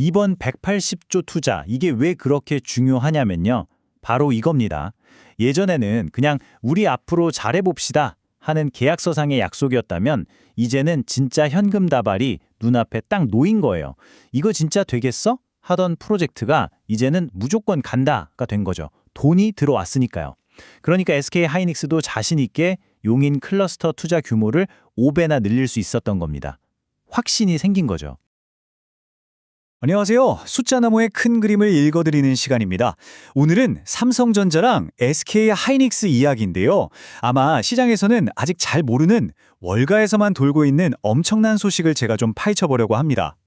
이번 180조 투자, 이게 왜 그렇게 중요하냐면요. 바로 이겁니다. 예전에는 그냥 우리 앞으로 잘해봅시다 하는 계약서상의 약속이었다면 이제는 진짜 현금 다발이 눈앞에 딱 놓인 거예요. 이거 진짜 되겠어? 하던 프로젝트가 이제는 무조건 간다가 된 거죠. 돈이 들어왔으니까요. 그러니까 SK 하이닉스도 자신 있게 용인 클러스터 투자 규모를 5배나 늘릴 수 있었던 겁니다. 확신이 생긴 거죠. 안녕하세요. 숫자나무의 큰 그림을 읽어드리는 시간입니다. 오늘은 삼성전자랑 SK 하이닉스 이야기인데요. 아마 시장에서는 아직 잘 모르는 월가에서만 돌고 있는 엄청난 소식을 제가 좀 파헤쳐보려고 합니다.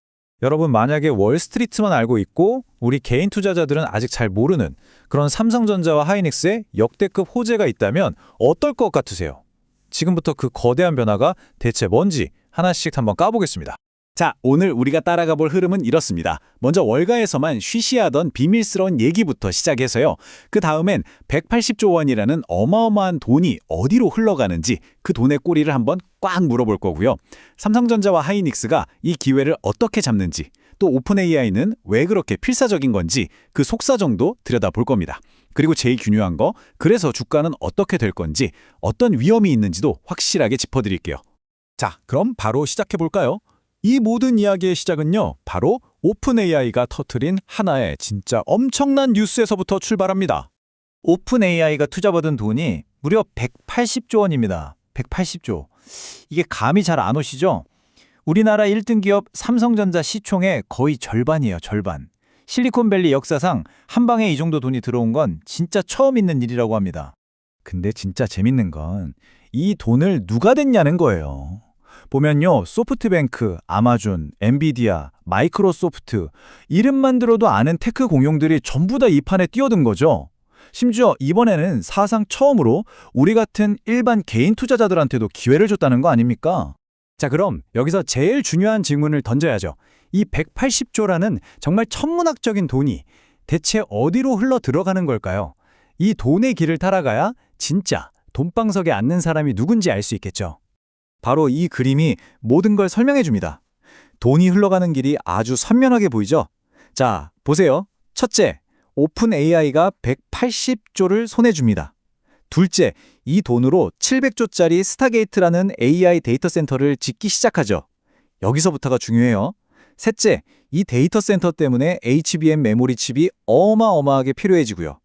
여러분, 만약에 월스트리트만 알고 있고 우리 개인 투자자들은 아직 잘 모르는 그런 삼성전자와 하이닉스의 역대급 호재가 있다면 어떨 것 같으세요? 지금부터 그 거대한 변화가 대체 뭔지 하나씩 한번 까보겠습니다. 자, 오늘 우리가 따라가 볼 흐름은 이렇습니다. 먼저 월가에서만 쉬쉬하던 비밀스러운 얘기부터 시작해서요. 그 다음엔 180조 원이라는 어마어마한 돈이 어디로 흘러가는지 그 돈의 꼬리를 한번 꽉 물어볼 거고요. 삼성전자와 하이닉스가 이 기회를 어떻게 잡는지, 또 오픈 AI는 왜 그렇게 필사적인 건지 그 속사정도 들여다볼 겁니다. 그리고 제일 중요한 거, 그래서 주가는 어떻게 될 건지, 어떤 위험이 있는지도 확실하게 짚어드릴게요. 자, 그럼 바로 시작해볼까요? 이 모든 이야기의 시작은요, 바로 오픈 AI가 터뜨린 하나의 진짜 엄청난 뉴스에서부터 출발합니다. 오픈 AI가 투자받은 돈이 무려 180조 원입니다. 180조. 이게 감이 잘 안 오시죠? 우리나라 1등 기업 삼성전자 시총의 거의 절반이에요, 절반. 실리콘밸리 역사상 한 방에 이 정도 돈이 들어온 건 진짜 처음 있는 일이라고 합니다. 근데 진짜 재밌는 건 이 돈을 누가 댔냐는 거예요. 보면요, 소프트뱅크, 아마존, 엔비디아, 마이크로소프트 이름만 들어도 아는 테크 공룡들이 전부 다 이 판에 뛰어든 거죠. 심지어 이번에는 사상 처음으로 우리 같은 일반 개인 투자자들한테도 기회를 줬다는 거 아닙니까? 자, 그럼 여기서 제일 중요한 질문을 던져야죠. 이 180조라는 정말 천문학적인 돈이 대체 어디로 흘러 들어가는 걸까요? 이 돈의 길을 따라가야 진짜 돈방석에 앉는 사람이 누군지 알 수 있겠죠. 바로 이 그림이 모든 걸 설명해 줍니다. 돈이 흘러가는 길이 아주 선명하게 보이죠? 자, 보세요. 첫째, 오픈 AI가 180조를 손에 줍니다. 둘째, 이 돈으로 700조짜리 스타게이트라는 AI 데이터 센터를 짓기 시작하죠. 여기서부터가 중요해요. 셋째, 이 데이터 센터 때문에 HBM 메모리 칩이 어마어마하게 필요해지고요.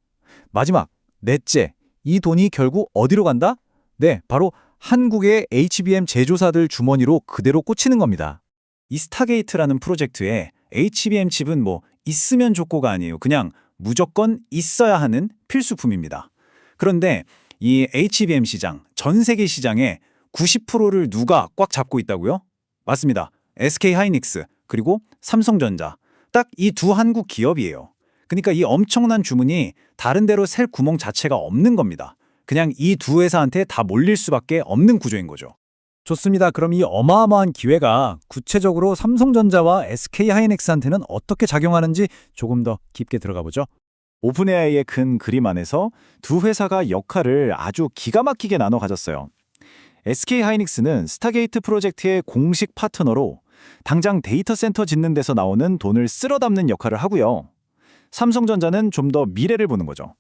마지막, 넷째, 이 돈이 결국 어디로 간다? 네, 바로 한국의 HBM 제조사들 주머니로 그대로 꽂히는 겁니다. 이 스타게이트라는 프로젝트에 HBM 칩은 있으면 좋고가 아니에요. 그냥 무조건 있어야 하는 필수품입니다. 그런데 이 HBM 시장, 전 세계 시장의 90%를 누가 꽉 잡고 있다고요? 맞습니다. SK 하이닉스 그리고 삼성전자. 딱 이 두 한국 기업이에요. 그러니까 이 엄청난 주문이 다른 데로 셀 구멍 자체가 없는 겁니다. 그냥 이 두 회사한테 다 몰릴 수밖에 없는 구조인 거죠. 좋습니다. 그럼 이 어마어마한 기회가 구체적으로 삼성전자와 SK 하이닉스한테는 어떻게 작용하는지 조금 더 깊게 들어가 보죠. 오픈 AI의 큰 그림 안에서 두 회사가 역할을 아주 기가 막히게 나눠 가졌어요. SK 하이닉스는 스타게이트 프로젝트의 공식 파트너로 당장 데이터 센터 짓는 데서 나오는 돈을 쓸어 담는 역할을 하고요. 삼성전자는 좀 더 미래를 보는 거죠.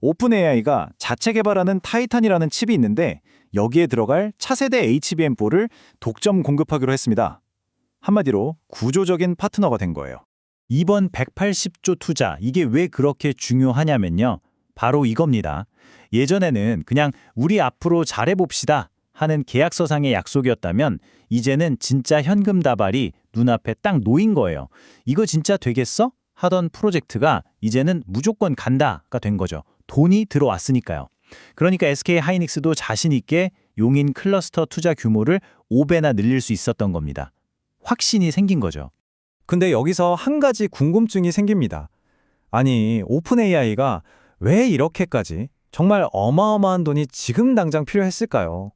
오픈 AI가 자체 개발하는 타이탄이라는 칩이 있는데 여기에 들어갈 차세대 HBM4를 독점 공급하기로 했습니다. 한마디로 구조적인 파트너가 된 거예요. 이번 180조 투자, 이게 왜 그렇게 중요하냐면요. 바로 이겁니다. 예전에는 그냥 우리 앞으로 잘해봅시다 하는 계약서상의 약속이었다면 이제는 진짜 현금 다발이 눈앞에 딱 놓인 거예요. 이거 진짜 되겠어? 하던 프로젝트가 이제는 무조건 간다가 된 거죠. 돈이 들어왔으니까요. 그러니까 SK 하이닉스도 자신 있게 용인 클러스터 투자 규모를 5배나 늘릴 수 있었던 겁니다. 확신이 생긴 거죠. 근데 여기서 한 가지 궁금증이 생깁니다. 아니, 오픈 AI가 왜 이렇게까지 정말 어마어마한 돈이 지금 당장 필요했을까요?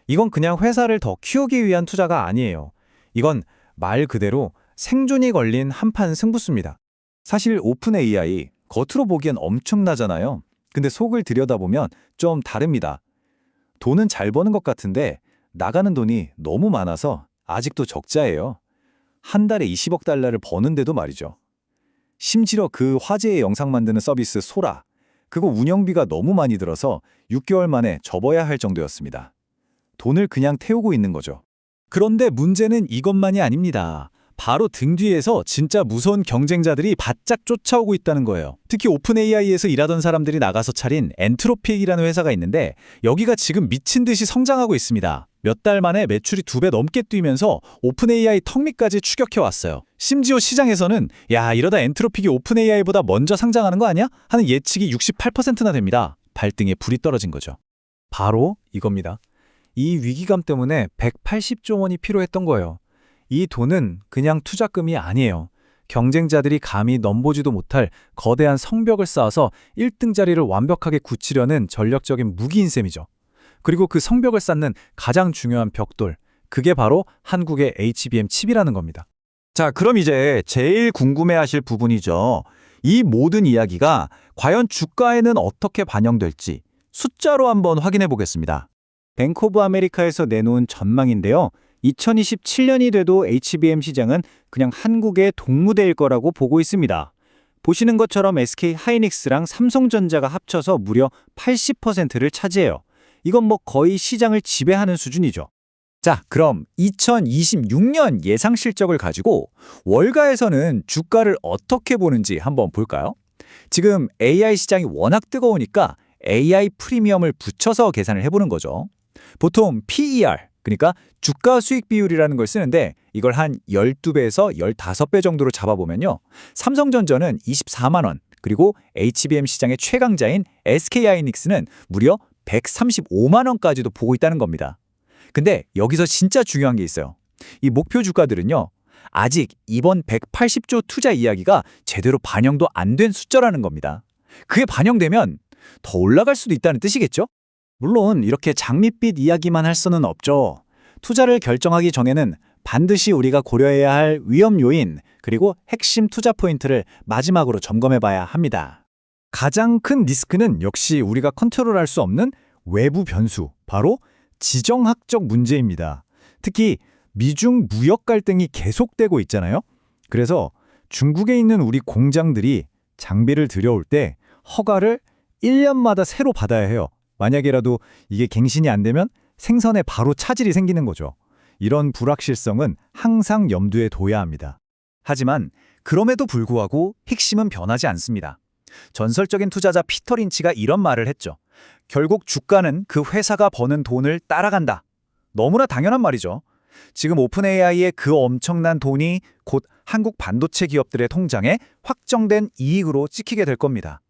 이건 그냥 회사를 더 키우기 위한 투자가 아니에요. 이건 말 그대로 생존이 걸린 한판 승부수입니다. 사실 오픈 AI, 겉으로 보기엔 엄청나잖아요. 근데 속을 들여다보면 좀 다릅니다. 돈은 잘 버는 것 같은데 나가는 돈이 너무 많아서 아직도 적자예요. 한 달에 20억 달러를 버는데도 말이죠. 심지어 그 화제의 영상 만드는 서비스 소라, 그거 운영비가 너무 많이 들어서 6개월 만에 접어야 할 정도였습니다. 돈을 그냥 태우고 있는 거죠. 그런데 문제는 이것만이 아닙니다. 바로 등 뒤에서 진짜 무서운 경쟁자들이 바짝 쫓아오고 있다는 거예요. 특히 오픈 AI에서 일하던 사람들이 나가서 차린 엔트로픽이라는 회사가 있는데 여기가 지금 미친 듯이 성장하고 있습니다. 몇 달 만에 매출이 2배 넘게 뛰면서 오픈 AI 턱밑까지 추격해 왔어요. 심지어 시장에서는 야, 이러다 엔트로픽이 오픈 AI보다 먼저 상장하는 거 아니야? 하는 예측이 68%나 됩니다. 발등에 불이 떨어진 거죠. 바로 이겁니다. 이 위기감 때문에 180조 원이 필요했던 거예요. 이 돈은 그냥 투자금이 아니에요. 경쟁자들이 감히 넘보지도 못할 거대한 성벽을 쌓아서 1등 자리를 완벽하게 굳히려는 전략적인 무기인 셈이죠. 그리고 그 성벽을 쌓는 가장 중요한 벽돌, 그게 바로 한국의 HBM 칩이라는 겁니다. 자, 그럼 이제 제일 궁금해하실 부분이죠. 이 모든 이야기가 과연 주가에는 어떻게 반영될지 숫자로 한번 확인해 보겠습니다. 뱅크 오브 아메리카에서 내놓은 전망인데요. 2027년이 돼도 HBM 시장은 그냥 한국의 동무대일 거라고 보고 있습니다. 보시는 것처럼 SK 하이닉스랑 삼성전자가 합쳐서 무려 80%를 차지해요. 이건 뭐 거의 시장을 지배하는 수준이죠. 자, 그럼 2026년 예상 실적을 가지고 월가에서는 주가를 어떻게 보는지 한번 볼까요? 지금 AI 시장이 워낙 뜨거우니까 AI 프리미엄을 붙여서 계산을 해보는 거죠. 보통 PER, 그러니까 주가 수익 비율이라는 걸 쓰는데 이걸 한 12배에서 15배 정도로 잡아보면요. 삼성전자는 24만 원, 그리고 HBM 시장의 최강자인 SK하이닉스는 무려 135만 원까지도 보고 있다는 겁니다. 근데 여기서 진짜 중요한 게 있어요. 이 목표 주가들은요. 아직 이번 180조 투자 이야기가 제대로 반영도 안 된 숫자라는 겁니다. 그게 반영되면 더 올라갈 수도 있다는 뜻이겠죠? 물론 이렇게 장밋빛 이야기만 할 수는 없죠. 투자를 결정하기 전에는 반드시 우리가 고려해야 할 위험 요인, 그리고 핵심 투자 포인트를 마지막으로 점검해 봐야 합니다. 가장 큰 리스크는 역시 우리가 컨트롤할 수 없는 외부 변수, 바로 지정학적 문제입니다. 특히 미중 무역 갈등이 계속되고 있잖아요. 그래서 중국에 있는 우리 공장들이 장비를 들여올 때 허가를 1년마다 새로 받아야 해요. 만약에라도 이게 갱신이 안 되면 생선에 바로 차질이 생기는 거죠. 이런 불확실성은 항상 염두에 둬야 합니다. 하지만 그럼에도 불구하고 핵심은 변하지 않습니다. 전설적인 투자자 피터 린치가 이런 말을 했죠. 결국 주가는 그 회사가 버는 돈을 따라간다. 너무나 당연한 말이죠. 지금 오픈 AI의 그 엄청난 돈이 곧 한국 반도체 기업들의 통장에 확정된 이익으로 찍히게 될 겁니다.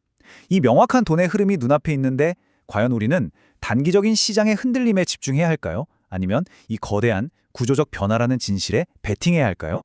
이 명확한 돈의 흐름이 눈앞에 있는데 과연 우리는 단기적인 시장의 흔들림에 집중해야 할까요? 아니면 이 거대한 구조적 변화라는 진실에 베팅해야 할까요?